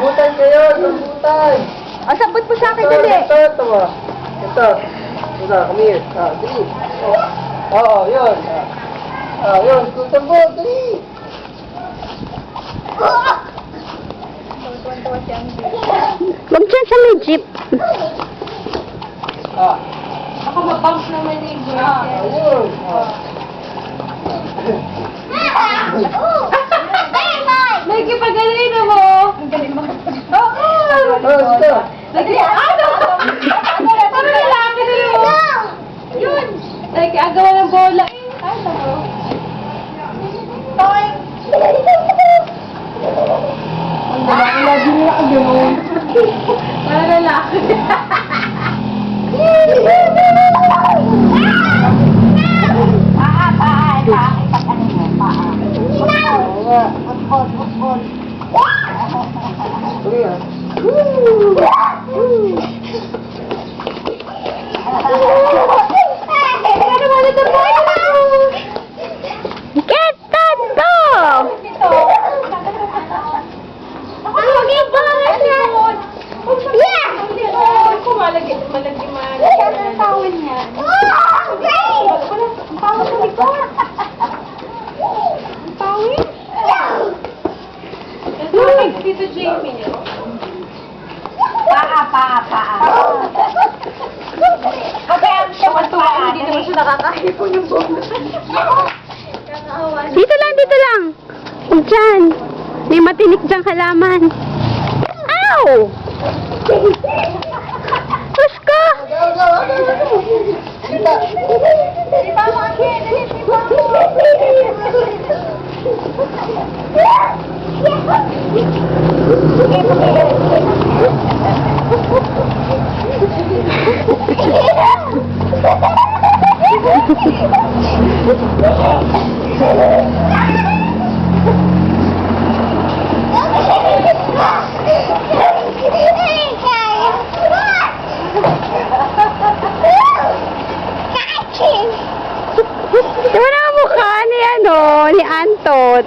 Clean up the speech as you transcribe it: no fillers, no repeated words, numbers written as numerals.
Sambutan kayo, sambutan. O, sabot po sa akin dali. Ito. Come here. Dali. Oo, yun. Yun, sambut, dali. Huwag dyan sa may jeep. Baka mabump naman yung girl. Ayun. Nagkipagaling na mo. Ang galing mo. Ito. Ano? Parang lalaki na mo. Yun. Nagkagawa ng bola eh. Ay, tamo. Ang lalaki lagi nila ka gano'n. Parang lalaki. Get that dog! Yeah! Kung malagi man. Ang tawin niya. Ang tawin sa likod. Ang tawin? Ito, Tito Jamie. Paa. Hindi naman siya nakakahipon yung bola. Dito lang. Huwag dyan. May matinik dyan halaman. Ow! Husko! Diba na ang mukha ni Antot?